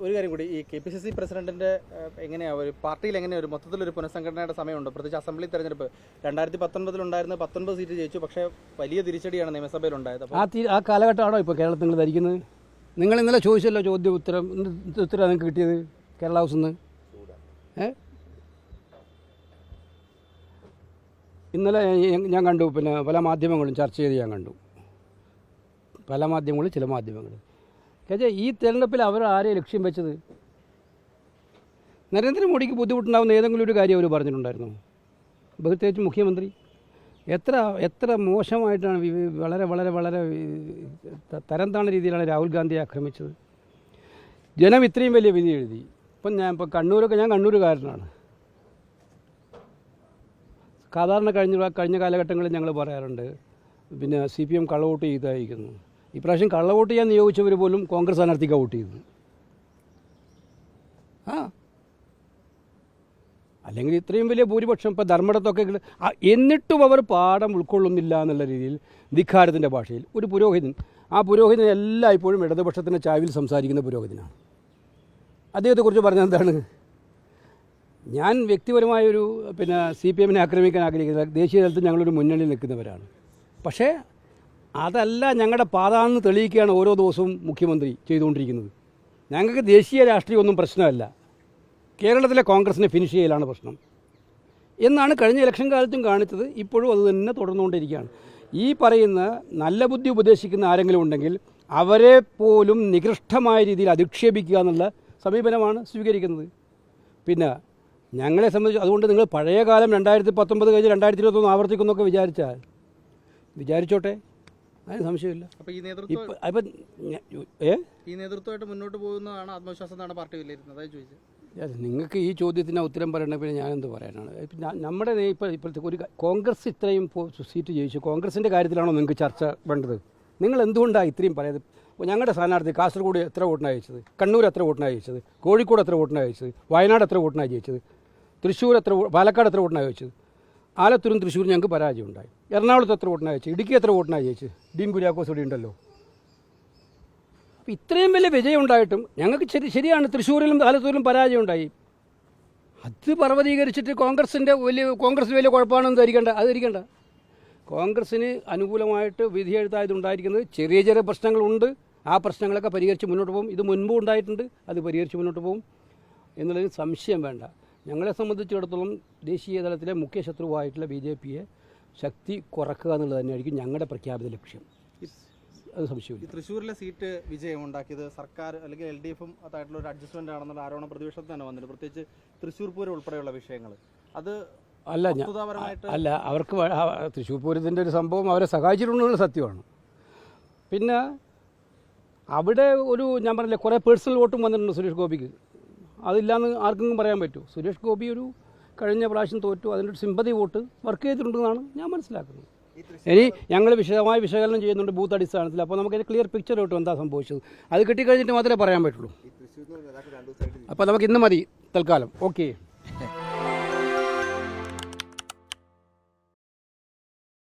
ഒരു കാര്യം കൂടി, ഈ KPCC പ്രസിഡന്റിന്റെ എങ്ങനെയാ ഒരു പാർട്ടിയിൽ എങ്ങനെയാ ഒരു മൊത്തത്തിലൊരു പുനഃസംഘടനയുടെ സമയമുണ്ട്? പ്രത്യേകിച്ച് അസംബ്ലി തെരഞ്ഞെടുപ്പ് 2019 19 സീറ്റ് ജയിച്ചു, പക്ഷേ വലിയ തിരിച്ചടിയാണ് നിയമസഭയിൽ ഉണ്ടായത്. ആ കാലഘട്ടമാണോ ഇപ്പോൾ കേരളത്തിൽ നിങ്ങൾ ധരിക്കുന്നത്? നിങ്ങൾ ഇന്നലെ ചോദിച്ചല്ലോ ചോദ്യം ഉത്തരം നിങ്ങൾക്ക് കിട്ടിയത് കേരള ഹൗസിൽ നിന്ന്. ഇന്നലെ ഞാൻ കണ്ടു, പിന്നെ പല മാധ്യമങ്ങളും ചർച്ച ചെയ്ത് ഞാൻ കണ്ടു, പല മാധ്യമങ്ങളും ചില മാധ്യമങ്ങൾ. കാരണം ഈ തെരഞ്ഞെടുപ്പിൽ അവർ ആരെയും ലക്ഷ്യം വെച്ചത്? നരേന്ദ്രമോദിക്ക് ബുദ്ധിമുട്ടുണ്ടാകുന്ന ഏതെങ്കിലും ഒരു കാര്യം അവർ പറഞ്ഞിട്ടുണ്ടായിരുന്നു? പ്രത്യേകിച്ച് മുഖ്യമന്ത്രി എത്ര മോശമായിട്ടാണ് വളരെ വളരെ വളരെ തരം താണ രീതിയിലാണ് രാഹുൽ ഗാന്ധിയെ ആക്രമിച്ചത്. ജനം ഇത്രയും വലിയ വിധി എഴുതി. ഇപ്പം ഞാൻ കണ്ണൂരുകാരനാണ്. സാധാരണ കഴിഞ്ഞ കാലഘട്ടങ്ങളിൽ ഞങ്ങൾ പറയാറുണ്ട്, പിന്നെ CPM കള്ളവോട്ട് ചെയ്തായിരിക്കുന്നു. ഇപ്രാവശ്യം കള്ളവോട്ട് ചെയ്യാൻ നിയോഗിച്ചവർ പോലും കോൺഗ്രസ് സ്ഥാനാർത്ഥിക്ക് വോട്ട് ചെയ്തു. അല്ലെങ്കിൽ ഇത്രയും വലിയ ഭൂരിപക്ഷം ഇപ്പോൾ ധർമ്മടത്തൊക്കെ, എന്നിട്ടും അവർ പാഠം ഉൾക്കൊള്ളുന്നില്ല എന്നുള്ള രീതിയിൽ ധിക്കാരത്തിൻ്റെ ഭാഷയിൽ ഒരു പുരോഹിതൻ, ആ പുരോഹിതൻ എല്ലായ്പ്പോഴും ഇടതുപക്ഷത്തിൻ്റെ ചാവിൽ സംസാരിക്കുന്ന പുരോഹിതനാണ്. അദ്ദേഹത്തെക്കുറിച്ച് പറഞ്ഞത് എന്താണ്? ഞാൻ വ്യക്തിപരമായൊരു CPMനെ ആക്രമിക്കാൻ ആഗ്രഹിക്കുന്നത്, ദേശീയ തലത്തിൽ ഞങ്ങളൊരു മുന്നണിയിൽ നിൽക്കുന്നവരാണ്. പക്ഷേ അതല്ല ഞങ്ങളുടെ പാതാണെന്ന് തെളിയിക്കുകയാണ് ഓരോ ദിവസവും മുഖ്യമന്ത്രി ചെയ്തുകൊണ്ടിരിക്കുന്നത്. ഞങ്ങൾക്ക് ദേശീയ രാഷ്ട്രീയമൊന്നും പ്രശ്നമല്ല, കേരളത്തിലെ കോൺഗ്രസിനെ ഫിനിഷ് ചെയ്യലാണ് പ്രശ്നം എന്നാണ് കഴിഞ്ഞ ഇലക്ഷൻ കാലത്തും കാണിച്ചത്. ഇപ്പോഴും അത് തന്നെ തുടർന്നുകൊണ്ടിരിക്കുകയാണ്. ഈ പറയുന്ന നല്ല ബുദ്ധി ഉപദേശിക്കുന്ന ആരെങ്കിലും ഉണ്ടെങ്കിൽ അവരെ പോലും നികൃഷ്ടമായ രീതിയിൽ അധിക്ഷേപിക്കുക എന്നുള്ള സമീപനമാണ് സ്വീകരിക്കുന്നത്. പിന്നെ ഞങ്ങളെ സംബന്ധിച്ച് അതുകൊണ്ട് നിങ്ങൾ പഴയ കാലം 2019 കഴിഞ്ഞ് 2021 ആവർത്തിക്കുന്നൊക്കെ വിചാരിച്ചോട്ടെ, അതിന് സംശയമില്ല. അപ്പോൾ ഈ നേതൃത്വമായിട്ട് മുന്നോട്ട് പോകുന്നതാണ് ആത്മവിശ്വാസം എന്നാണ് പാർട്ടി വിലയിരുത്തുന്നത്. അതായത് ചോദിച്ചത് നിങ്ങൾക്ക് ഈ ചോദ്യത്തിന് ഉത്തരം പറയണ പിന്നെ ഞാനെന്ത് പറയാനാണ്? നമ്മുടെ ഇപ്പോഴത്തെ ഒരു കോൺഗ്രസ് ഇത്രയും സീറ്റ് ജയിച്ചു, കോൺഗ്രസിൻ്റെ കാര്യത്തിലാണോ നിങ്ങൾക്ക് ചർച്ച വേണ്ടത്? നിങ്ങൾ എന്തുകൊണ്ടാണ് ഇത്രയും പറയാതെ? ഞങ്ങളുടെ സ്ഥാനാർത്ഥി കാസർഗോഡ് എത്ര വോട്ടിനാണ് ജയിച്ചത്, കണ്ണൂർ എത്ര വോട്ടിനാണ് ജയിച്ചത്, കോഴിക്കോട് എത്ര വോട്ടിനാണ് ജയിച്ചത്, വയനാട് എത്ര വോട്ടിനാണ് ജയിച്ചത്, തൃശ്ശൂർ പാലക്കാട് എത്ര വോട്ടിനാണ് ജയിച്ചത്, ആലത്തൂരും തൃശ്ശൂർ ഞങ്ങൾക്ക് പരാജയം ഉണ്ടായി, എറണാകുളത്ത് എത്ര വോട്ടിനാണ് ജയിച്ചത്, ഇടുക്കി എത്ര വോട്ടിനാണ് ജയിച്ചത്, ഡീൻ കുര്യാക്കോസ് ഇവിടെ ഉണ്ടല്ലോ. അപ്പോൾ ഇത്രയും വലിയ വിജയം ഉണ്ടായിട്ടും ഞങ്ങൾക്ക് ശരിയാണ് തൃശ്ശൂരിലും ആലത്തൂരിലും പരാജയം ഉണ്ടായി. അത് പർവ്വതീകരിച്ചിട്ട് കോൺഗ്രസിന് വലിയ കുഴപ്പമാണെന്ന് ധരിക്കേണ്ട. കോൺഗ്രസ്സിന് അനുകൂലമായിട്ട് വിധിയെഴുത്തായതുണ്ടായിരിക്കുന്നത് ചെറിയ ചെറിയ പ്രശ്നങ്ങളുണ്ട്. ആ പ്രശ്നങ്ങളൊക്കെ പരിഹരിച്ച് മുന്നോട്ട് പോകും. ഇത് മുൻപും ഉണ്ടായിട്ടുണ്ട്, അത് പരിഹരിച്ച് മുന്നോട്ട് പോകും എന്നുള്ളതിന് സംശയം വേണ്ട. ഞങ്ങളെ സംബന്ധിച്ചിടത്തോളം ദേശീയ തലത്തിലെ മുഖ്യ ശത്രുവായിട്ടുള്ള BJPയെ ശക്തി കുറക്കുക എന്നുള്ളത് തന്നെയായിരിക്കും ഞങ്ങളുടെ പ്രഖ്യാപിത ലക്ഷ്യം. അത് സംശയമില്ല. തൃശ്ശൂരിലെ സീറ്റ് വിജയം ഉണ്ടാക്കിയത് സർക്കാർ അല്ലെങ്കിൽ LDFും അതായിട്ടുള്ള ഒരു അഡ്ജസ്റ്റ്മെൻ്റ് ആണെന്നുള്ള ആരോപണം പ്രതിപക്ഷത്തിൽ തന്നെ വന്നിട്ടുണ്ട്. പ്രത്യേകിച്ച് തൃശ്ശൂർ പൂരം ഉൾപ്പെടെയുള്ള വിഷയങ്ങൾ അത് അല്ല അവർക്ക് തൃശ്ശൂർ പൂരത്തിൻ്റെ ഒരു സംഭവം അവരെ സഹായിച്ചിട്ടുണ്ടെന്നുള്ള സത്യമാണ്. പിന്നെ അവിടെ ഞാൻ പറഞ്ഞില്ലേ കുറേ പേഴ്സണൽ വോട്ടും വന്നിട്ടുണ്ട് സുരേഷ് ഗോപിക്ക്. അതില്ലാന്ന് ആർക്കെങ്കിലും പറയാൻ പറ്റുമോ? സുരേഷ് ഗോപി കഴിഞ്ഞ പ്രാവശ്യം തോറ്റു, അതിൻ്റെ ഒരു സിമ്പതി വോട്ട് വർക്ക് ചെയ്തിട്ടുണ്ടെന്നാണ് ഞാൻ മനസ്സിലാക്കുന്നത്. ഇനി ഞങ്ങൾ വിശദമായി വിശകലനം ചെയ്യുന്നുണ്ട് ബൂത്ത് അടിസ്ഥാനത്തിൽ. അപ്പോൾ നമുക്കതിന് ക്ലിയർ പിക്ചർ കിട്ടും എന്താ സംഭവിച്ചത്. അത് കിട്ടിക്കഴിഞ്ഞിട്ട് മാത്രമേ പറയാൻ പറ്റുള്ളൂ. അപ്പോൾ നമുക്ക് ഇന്ന് മതി തൽക്കാലം. ഓക്കെ.